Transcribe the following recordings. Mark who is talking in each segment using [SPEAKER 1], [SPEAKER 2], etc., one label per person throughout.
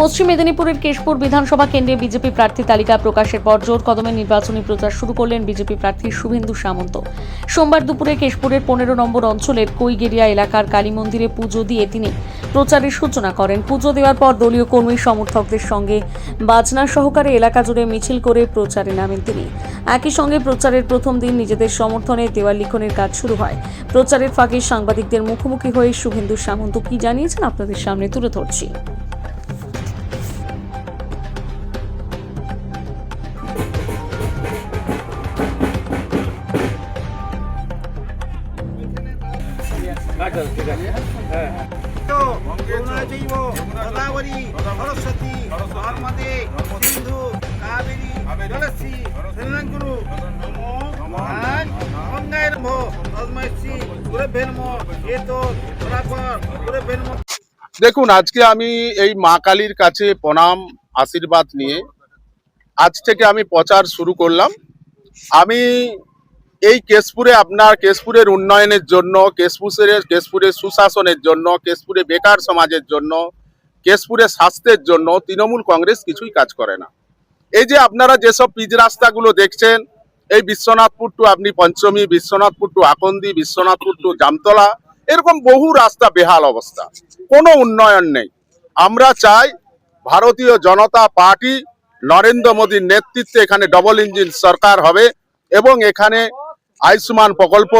[SPEAKER 1] পশ্চিম মেদিনীপুরের কেশপুর বিধানসভা কেন্দ্রে বিজেপি প্রার্থী তালিকা প্রকাশের পর জোর কদমে নির্বাচনী প্রচার শুরু করলেন বিজেপি প্রার্থী শুভেন্দু সামন্ত। সোমবার দুপুরে কেশপুরের 15 নম্বর অঞ্চলের কৈগেরিয়া এলাকার কালী মন্দিরে পুজো দিয়ে তিনি প্রচারের সূচনা করেন। পুজো দেওয়ার পর দলীয় কর্মী সমর্থকদের সঙ্গে বাজনা সহকারে এলাকা জুড়ে মিছিল করে প্রচারে নামেন তিনি। একই সঙ্গে প্রচারের প্রথম দিন নিজেদের সমর্থনে দেওয়াল লিখনের কাজ শুরু হয়। প্রচারের ফাঁকে সাংবাদিকদের মুখোমুখি হয়ে শুভেন্দু সামন্ত কি জানিয়েছেন আপনাদের সামনে তুলে ধরছি।
[SPEAKER 2] गोदावरी सरस्वती नर्मदे सिंधु कावेरी जलस्वी श्रीरंगुरु गंगायर्भो तस्मैश्री गुरुभ्यो एतो बराबर गुरुभ्यो।
[SPEAKER 3] দেখুন, আজকে আমি এই মা কালীর কাছে প্রণাম আশীর্বাদ নিয়ে আজ থেকে আমি প্রচার শুরু করলাম। আমি এই কেশপুরের উন্নয়নের জন্য, কেশপুরের সুশাসনের জন্য, কেশপুরে বেকার সমাজের জন্য, কেশপুরের স্বাস্থ্যের জন্য তৃণমূল কংগ্রেস কিছুই কাজ করে না। এই যে আপনারা যেসব পিচ রাস্তাগুলো দেখছেন, এই বিশ্বনাথপুর টু আপনি পঞ্চমী, বিশ্বনাথপুর টু আকন্দি, বিশ্বনাথপুর টু জামতলা, এরকম বহু রাস্তা বেহাল অবস্থা, কোনো উন্নয়ন নেই। আমরা চাই ভারতীয় জনতা পার্টি নরেন্দ্র মোদীর নেতৃত্বে এখানে ডবল ইঞ্জিন সরকার হবে এবং এখানে আয়ুষ্মান প্রকল্প,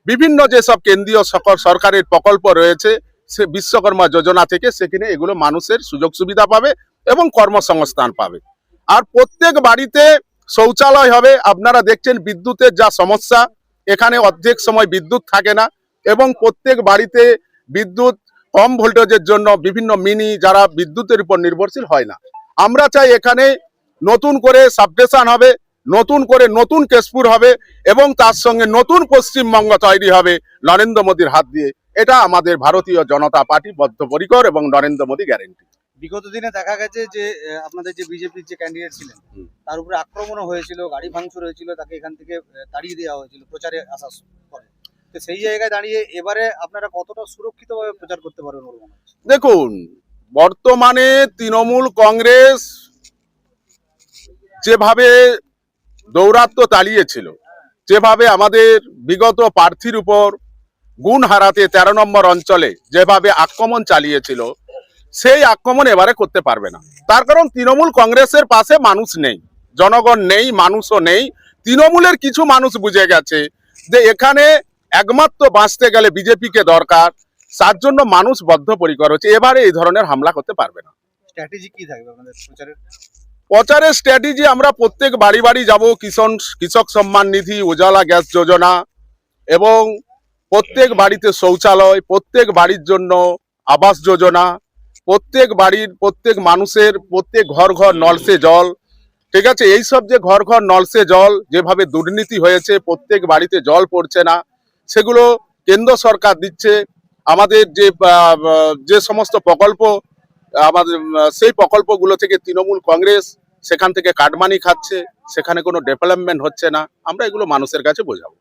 [SPEAKER 3] বিভিন্ন যেসব কেন্দ্রীয় সরকারের প্রকল্প রয়েছে, সে বিশ্বকর্মা যোজনা থেকে সেখানে এগুলো মানুষের সুযোগ সুবিধা পাবে এবং কর্মসংস্থান পাবে। আর প্রত্যেক বাড়িতে শৌচালয় হবে। আপনারা দেখছেন বিদ্যুতের যা সমস্যা, এখানে অর্ধেক সময় বিদ্যুৎ থাকে না এবং প্রত্যেক বাড়িতে বিদ্যুৎ কম ভোল্টেজের জন্য বিভিন্ন মিনি যারা বিদ্যুতের উপর নির্ভরশীল হয় না। আমরা চাই এখানে নতুন করে সাবস্টেশন হবে, নতুন করে নতুন কেশপুর হবে এবং তার সঙ্গে নতুন পশ্চিমবঙ্গ তৈরি হবে নরেন্দ্র মোদীর হাত দিয়ে। এটা আমাদের ভারতীয় জনতা পার্টি বদ্ধপরিকর এবং নরেন্দ্র মোদী গ্যারেন্টি।
[SPEAKER 4] বিগত দিনে দেখা গেছে যে আপনাদের যে বিজেপির যে ক্যান্ডিডেট ছিলেন তার উপরে আক্রমণও হয়েছিল, গাড়ি ভাঙচুর হয়েছিল, তাকে এখান থেকে তাড়িয়ে দেওয়া হয়েছিল প্রচারে আসার পরে। তো সেই জায়গায় দাঁড়িয়ে এবারে আপনারা কতটা সুরক্ষিতভাবে প্রচার করতে পারবেন বলে মনে হচ্ছে?
[SPEAKER 3] দেখুন, বর্তমানে তৃণমূল কংগ্রেস যেভাবে দৌরাত্ম্য চালিয়েছিল, যেভাবে আমাদের বিগত প্রার্থীর উপর গুণ হারাতে 13 নম্বর অঞ্চলে যেভাবে আক্রমণ চালিয়েছিল, সেই আক্রমণ এবারে করতে পারবে না। তার কারণ তৃণমূল কংগ্রেসের পাশে মানুষ নেই, জনগণ নেই, মানুষও নেই। তৃণমূলের কিছু মানুষ বুঝে গেছে যে এখানে একমাত্র বাঁচতে গেলে বিজেপিকে দরকার, তার জন্য মানুষ বদ্ধপরিকর হচ্ছে। এবারে এই ধরনের হামলা করতে পারবে না।
[SPEAKER 4] স্ট্র্যাটেজি কি থাকবে আপনাদের
[SPEAKER 3] প্রচারের স্ট্র্যাটেজি, আমরা প্রত্যেক বাড়ি বাড়ি যাব, কৃষক সম্মান নিধি, উজালা গ্যাস যোজনা এবং প্রত্যেক বাড়িতে শৌচালয়, প্রত্যেক বাড়ির জন্য আবাস যোজনা, প্রত্যেক মানুষের প্রত্যেক ঘর ঘর নলসে জল, ঠিক আছে? এইসব যে ঘর ঘর নলসে জল, যেভাবে দুর্নীতি হয়েছে, প্রত্যেক বাড়িতে জল পড়ছে না, সেগুলো কেন্দ্র সরকার দিচ্ছে। আমাদের যে সমস্ত প্রকল্প আমাদের, সেই প্রকল্পগুলো থেকে তৃণমূল কংগ্রেস সেখান থেকে কাটমানি খাচ্ছে, সেখানে কোনো ডেভেলপমেন্ট হচ্ছে না। আমরা এগুলো মানুষের কাছে বোঝাবো।